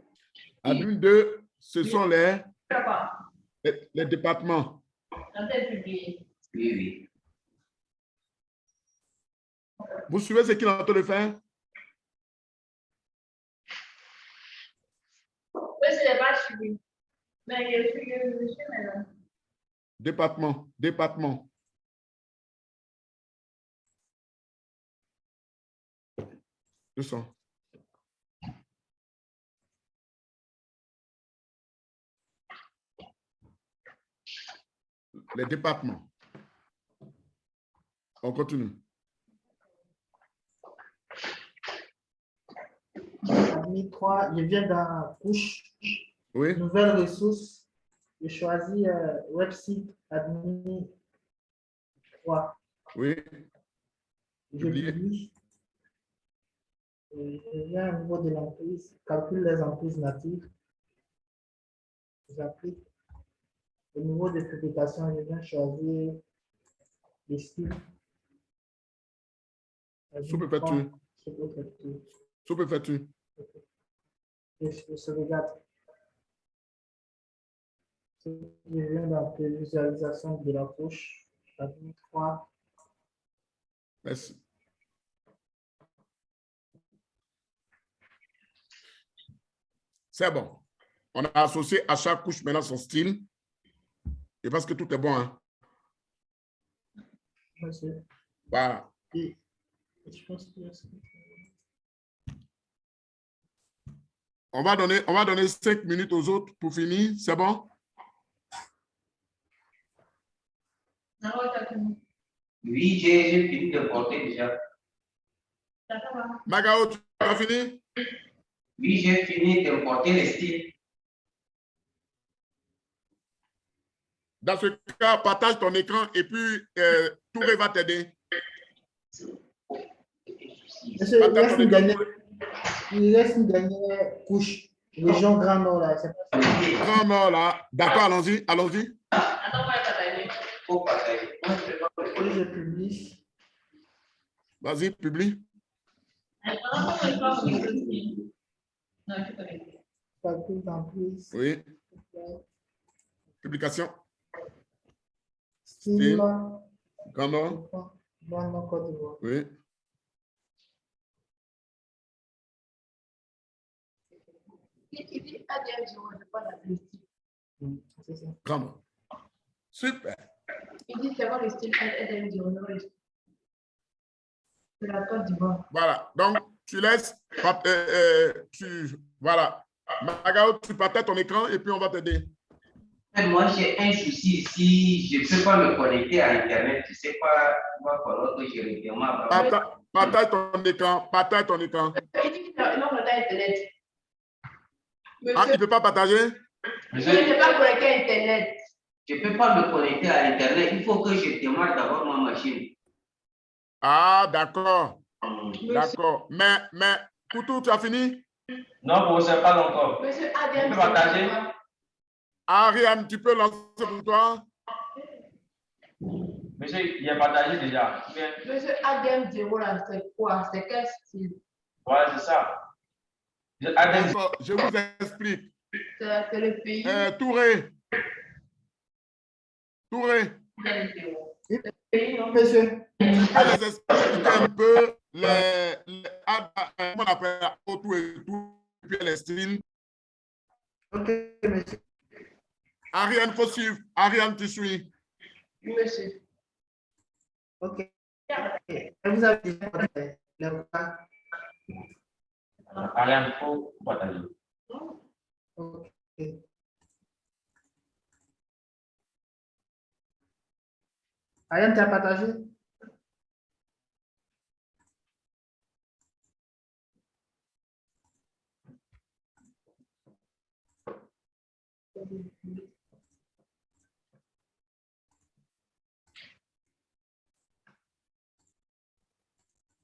Admin 2, ce sont les Papa, départements. quand est publié? Oui, oui. Vous suivez ce qu'il est en train de faire? Oui, ce n'est pas suivi. Mais je suis maintenant. Département, département. C'est ça. Les départements. On continue. Admin 3, je viens dans couche. Oui, Nouvelles ressources. Je choisis website admin 3. oui. Je Publier. publie. Je viens au niveau de l'emprise. Calcule les emprises natives. J'applique. Au niveau de publication, je viens choisir les styles. Sous-préfecture. Sous-préfecture. Sous-préfecture. Je sauvegarde. Je viens dans la visualisation de la couche. Admin 3. Merci. C'est bon. On a associé à chaque couche maintenant son style. Et parce que tout est bon. Hein? Monsieur. Voilà. Et je pense que On va donner 5 minutes aux autres pour finir. C'est bon? Non, t'as fini. Oui, j'ai fini de porter déjà. Ça va. Magao, tu as fini? Oui, j'ai fini de porter les styles. Dans ce cas, partage ton écran et puis Touré va t'aider. Monsieur, Partage ton écran. il reste une dernière couche. Région Grand Nord, là. C'est pas ça. Grand Nord, là. D'accord, allons-y, allons-y. Attends, moi, partager. Faut partager. Et je publie. Vas-y, publie. Pendant qu'on est pas, on est aussi. Non, je connais. Calcul d'emprise. Oui. Publication. Style. Grand Nord. Grand Nord, Côte d'Ivoire. Oui. Il dit ADN, je ne pas la style. C'est ça. Grand Nord. Super. Il dit c'est quoi le style ADN, de la Côte d'Ivoire. Voilà. Donc, tu laisses. Voilà. Magao, tu partages ton écran et puis on va t'aider. Moi, j'ai un souci. Si je ne peux pas me connecter à Internet, je ne sais pas, il va falloir que je revienne. Partage ton écran. Partage ton écran. Il dit qu'il n'a pas Internet. Ah, il ne peut pas partager? Il ne peut pas connecter à Internet. Je ne peux pas me connecter à Internet. Il faut que je démarre d'abord ma machine. Ah, d'accord. D'accord. Mais, Koutou, tu as fini? Non, vous ne pas encore. Monsieur Tu Adem, peux partager? Ariane, tu peux lancer pour toi? Monsieur, il a partagé déjà. Bien. Monsieur Adem 0 là, c'est quoi? C'est quel style? Voilà, c'est ça. Adem, D'accord, je vous explique. C'est le pays. Touré. Touré. Le pays, non? Monsieur, Tu peux les expliquer un peu comment on appelle la auto et tout, et puis les styles. ok, monsieur. Ariane, faut suivre. Ariane, tu suis. Oui, monsieur. Ok. Elle vous a dit les repas. Ariane, il faut partager. Ok. Ariane, tu as partagé?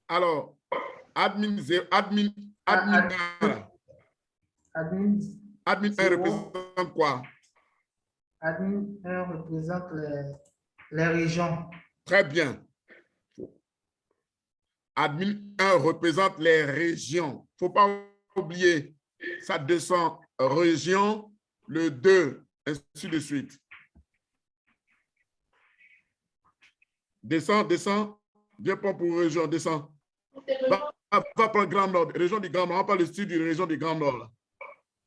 Alors, admin 1, Admin, admin 1 zéro. représente quoi? Admin 1 représente les régions. Très bien. Admin 1 représente les régions. Il ne faut pas oublier. Ça descend région, le 2, ainsi de suite. Descends, descends. Viens prendre pour région, descends. Va prendre Grand Nord, région du Grand Nord. On parle le style de région du Grand Nord. Là.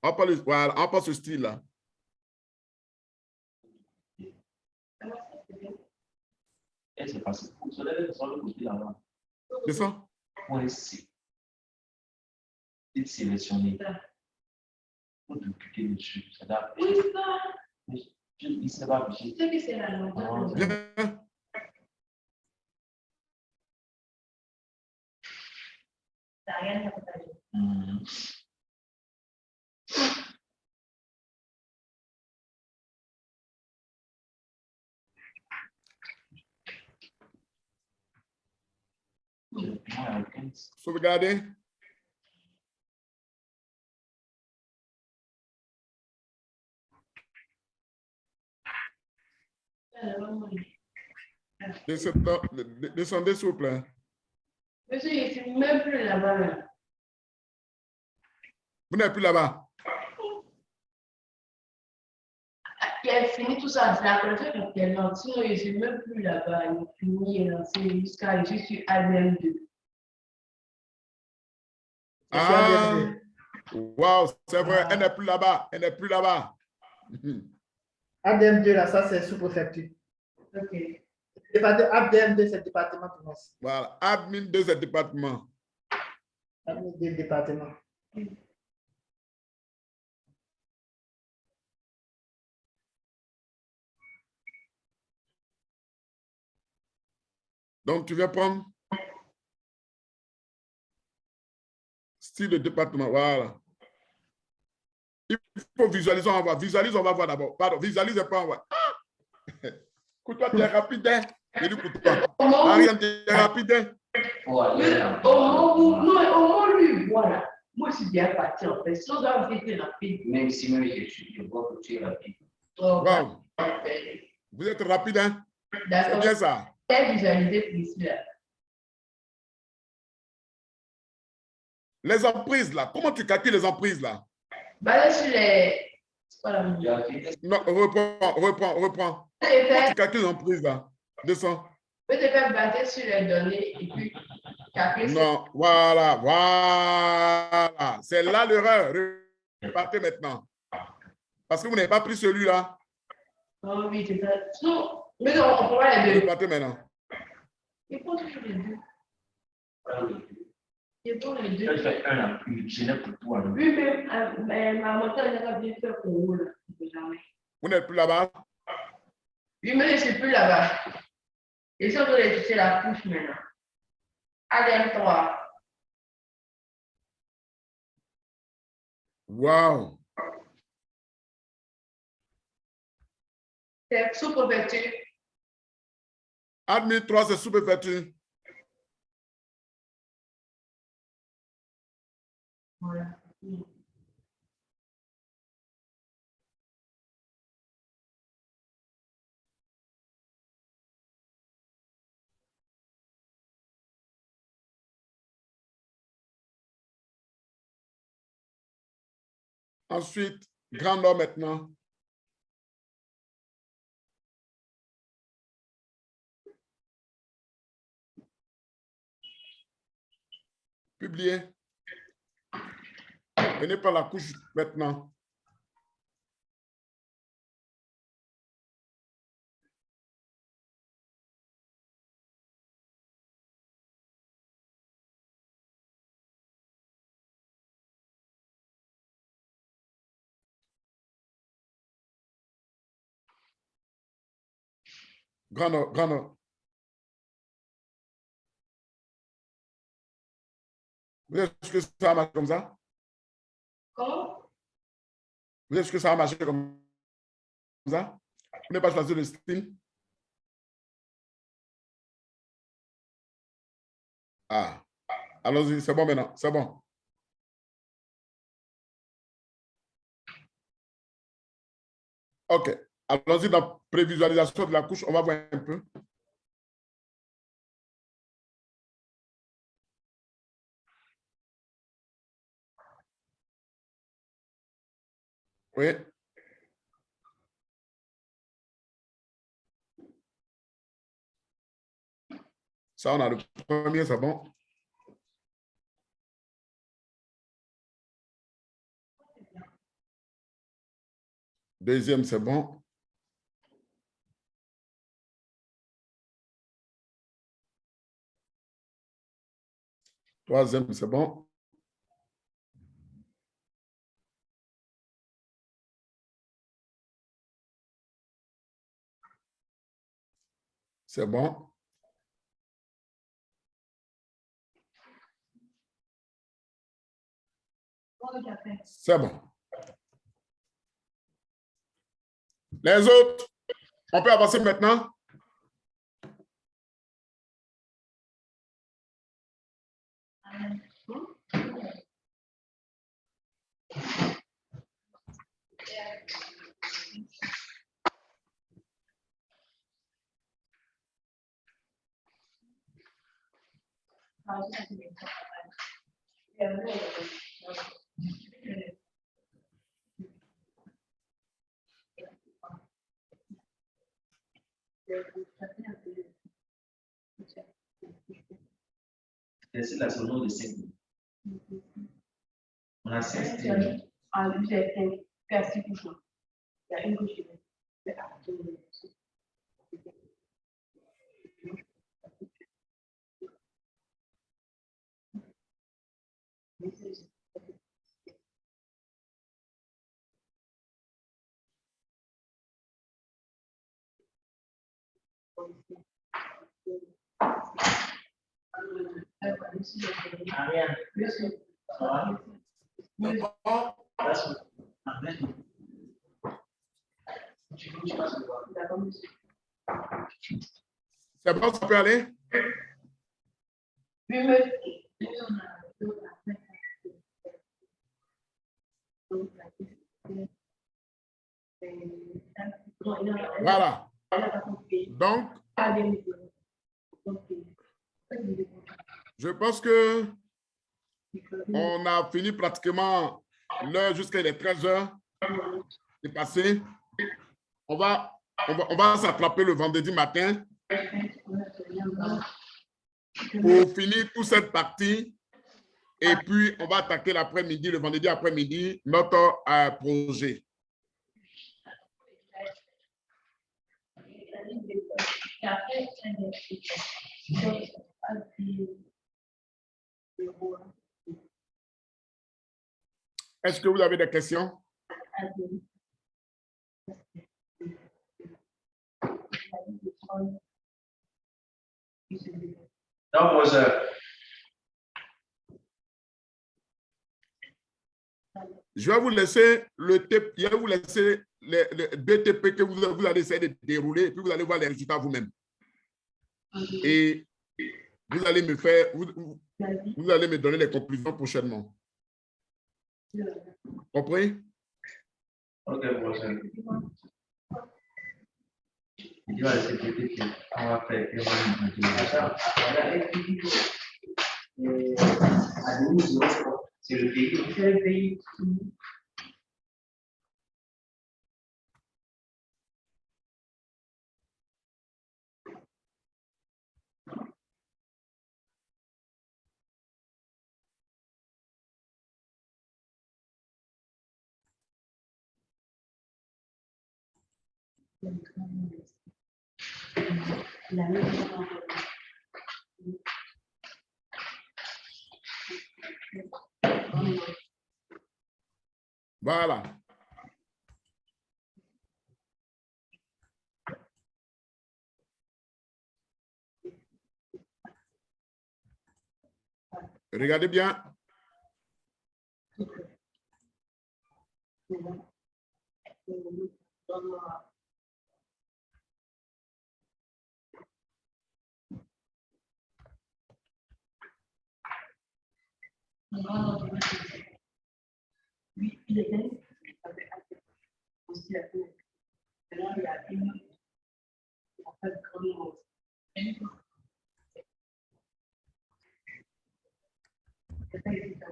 On parle, voilà, on parle ce style-là. Et c'est passé. Vous allez sur le côté là-bas. Descends. Point C. Et sélectionner. Pour te cliquer dessus. Ça doit. Il ne s'est pas affiché. C'est que c'est la longueur. Viens. Ça n'a rien à partager. Sauvegarder. Descendez, s'il vous plaît. Monsieur, je ne suis même plus là-bas. Là. Vous n'êtes plus là-bas. Il a fini tout ça, c'est la collection qui est lancée. Sinon, je ne suis même plus là-bas. Il est fini, il est lancé jusqu'à je suis ADM2. Ah, wow, c'est vrai, elle n'est plus là-bas. Elle n'est plus là-bas. ADM2, là, ça, c'est sous-préfecture. Ok. ADM2, c'est le département de France. Voilà, admin de ce département. Admin de département. Donc, tu viens prendre style de département. Voilà. Il faut visualiser, on va voir. Visualise, on va voir d'abord. Pardon, visualise pas, on va. Écoute-toi, tu es rapide. Hein? Je dis, écoute-toi. Ariane, tu es rapide. Hein? Au moment lui, voilà. Moi, je suis bien parti en fait. Sans avoir été rapide. Même si même je vois que tu es rapide. Oh, Wow. Vous êtes rapide, hein? C'est d'accord. bien ça. J'ai visualisé plus ici, là. Les emprises, là. Comment tu calcules les emprises, là? Basé sur les. C'est pas la même. Non, reprends. Comment tu calcules les emprises, là? Descends. Je peux te faire baser sur les données et puis calculer. Non, voilà. C'est là l'erreur. Repartez maintenant. Parce que vous n'avez pas pris celui-là. Oh oui, c'est ça. Non, mais non, on peut voir les deux. Repartez maintenant. Il faut toujours les deux. Il faut les deux. Je fais un là, je n'ai pour toi. Oui, mais ma moto, elle n'a pas bien fait pour vous, là. Vous n'êtes plus là-bas. Oui, mais je ne suis plus là-bas. Et si on veut les toucher la couche maintenant. Allez, 3. Wow. C'est sous-couverture. Admin 3, c'est sous-préfecture. Voilà. Ensuite, grand nord maintenant. Publier. Venez par la couche maintenant. Grand nord, grand nord. Vous êtes sûr que ça va marcher comme ça? Comment? Vous êtes sûr que ça va marcher comme ça? Vous n'avez pas choisi le style? Ah, allons-y, c'est bon maintenant, c'est bon. OK, allons-y dans prévisualisation de la couche, on va voir un peu. Oui. Ça, on a le premier, c'est bon. Deuxième, c'est bon. Troisième, c'est bon. C'est bon. C'est bon. Les autres, on peut avancer maintenant? C'est la seconde de 5 minutes. On a 5 minutes. Ah, lui, j'ai fait 6 couches. Il y a une couche. Ariane, ça va? C'est bon, ça peut aller? Voilà. Donc, je pense que on a fini pratiquement l'heure jusqu'à les 13 heures. C'est passé. On va s'attraper le vendredi matin pour finir toute cette partie. Et puis, on va attaquer l'après-midi, le vendredi après-midi, notre projet. Est-ce que vous avez des questions? That was Je vais vous laisser le tape, je vais vous laisser les deux TP que vous allez essayer de dérouler et puis vous allez voir les résultats vous-même. Et vous allez me faire, vous allez me donner les conclusions prochainement. Compris? Ok, prochain. Il va laisser peut-être qu'on va faire. C'est le pays. C'est le pays. La même. Voilà. Regardez bien. Oui, il est aussi la fin. Alors, il y a une en fait grande. C'est pas évident.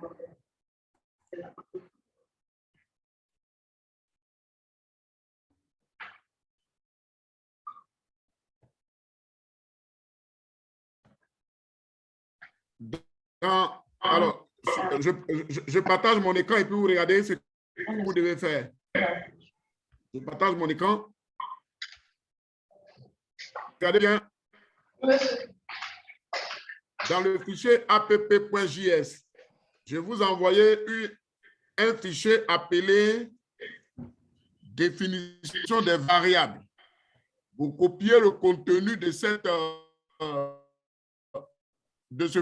Alors, je partage mon écran et puis vous regardez ce que vous devez faire. Je partage mon écran. Regardez bien. Dans le fichier app.js, je vous ai envoyé un fichier appelé définition des variables. Vous copiez le contenu de ce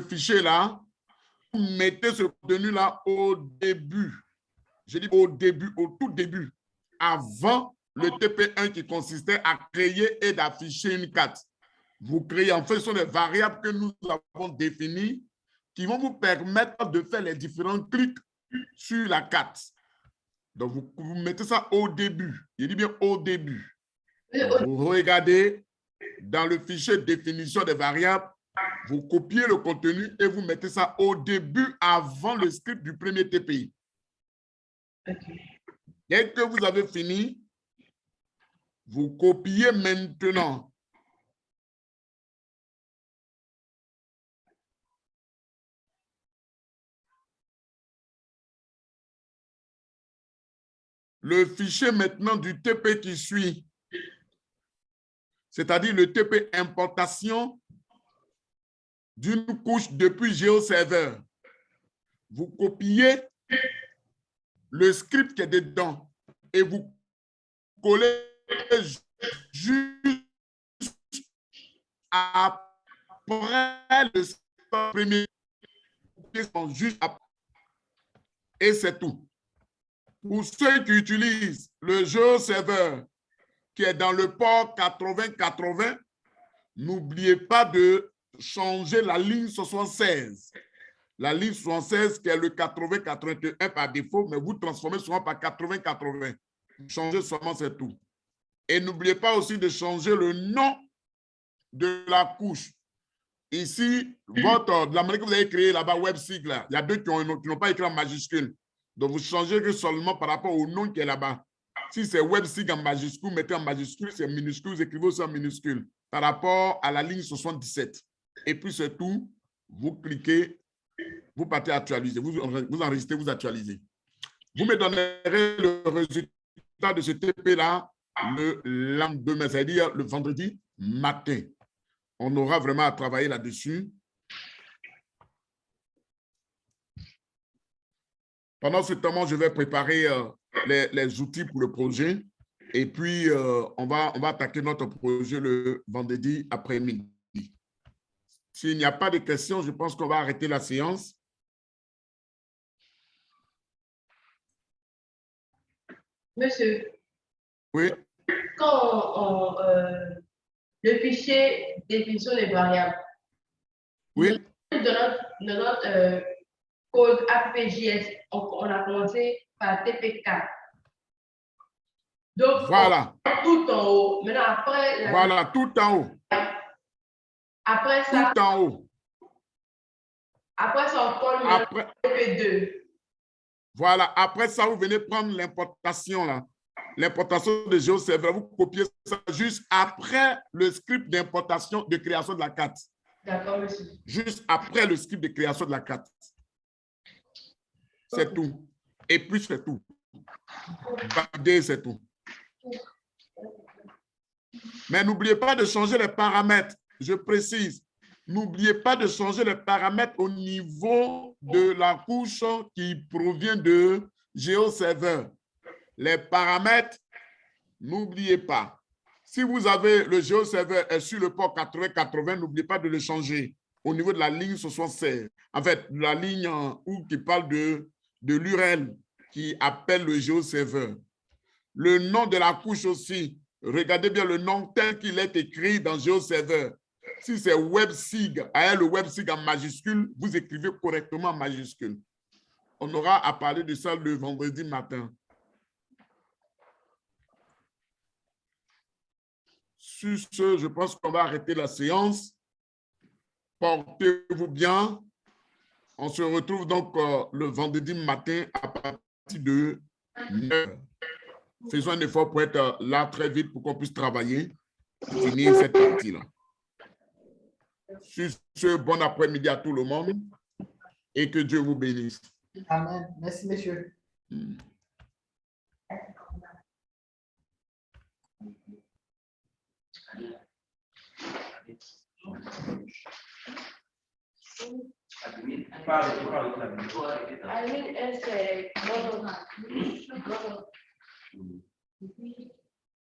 fichier-là. Vous mettez ce contenu-là au début. Je dis au début, au tout début, avant le TP1 qui consistait à créer et d'afficher une carte. Vous créez, en fait, ce sont des variables que nous avons définies qui vont vous permettre de faire les différents clics sur la carte. Donc, vous mettez ça au début. Je dis bien au début. Donc, vous regardez dans le fichier définition des variables, vous copiez le contenu et vous mettez ça au début avant le script du premier TPI. Dès que vous avez fini, vous copiez maintenant le fichier maintenant du TP qui suit, c'est-à-dire le TP importation d'une couche depuis GeoServer. Vous copiez le script qui est dedans et vous collez juste après le premier, juste après. Et c'est tout. Pour ceux qui utilisent le GeoServer qui est dans le port 8080, n'oubliez pas de changer la ligne 76. La ligne 76 qui est le 8081 par défaut, mais vous transformez souvent par 8080. Changez seulement, c'est tout. Et n'oubliez pas aussi de changer le nom de la couche. Ici, la manière que vous avez créé là-bas, WebSig, là, il y a deux qui n'ont pas écrit en majuscule. Donc, vous changez seulement par rapport au nom qui est là-bas. Si c'est WebSig en majuscule, mettez en majuscule, c'est minuscule, vous écrivez aussi en minuscule par rapport à la ligne 77. Et puis, c'est tout. Vous cliquez, vous partez actualiser. Vous enregistrez, vous actualisez. Vous me donnerez le résultat de ce TP-là le lendemain, c'est-à-dire le vendredi matin. On aura vraiment à travailler là-dessus. Pendant ce temps, je vais préparer les outils pour le projet et puis on va attaquer notre projet le vendredi après-midi. S'il n'y a pas de questions, je pense qu'on va arrêter la séance. Monsieur. Oui. Quand le fichier définition des variables, Oui. de notre code APJS, on a commencé par TP4. Donc, Voilà. tout en haut. Maintenant, après... Voilà, tout en haut. Après ça... Tout en haut. Après ça, on prend après, TP2. Voilà, après ça, vous venez prendre l'importation là. L'importation de GeoServer, vous copiez ça juste après le script d'importation de création de la carte. D'accord, monsieur. Juste après le script de création de la carte. C'est tout. Et puis, c'est tout. Valider, c'est tout. Mais n'oubliez pas de changer les paramètres. Je précise. N'oubliez pas de changer les paramètres au niveau de la couche qui provient de GeoServer. Les paramètres, n'oubliez pas. Si vous avez le GeoServer est sur le port 8080, n'oubliez pas de le changer au niveau de la ligne 76. En fait, la ligne qui parle de l'URL qui appelle le GeoServer. Le nom de la couche aussi. Regardez bien le nom tel qu'il est écrit dans GeoServer. Si c'est WebSig, le WebSig en majuscule, vous écrivez correctement en majuscule. On aura à parler de ça le vendredi matin. Sur ce, je pense qu'on va arrêter la séance. Portez-vous bien. On se retrouve donc le vendredi matin à partir de 9h. Faisons un effort pour être là très vite pour qu'on puisse travailler et finir cette partie-là. Sur ce, bon après-midi à tout le monde et que Dieu vous bénisse. Amen. Merci, monsieur. Parle,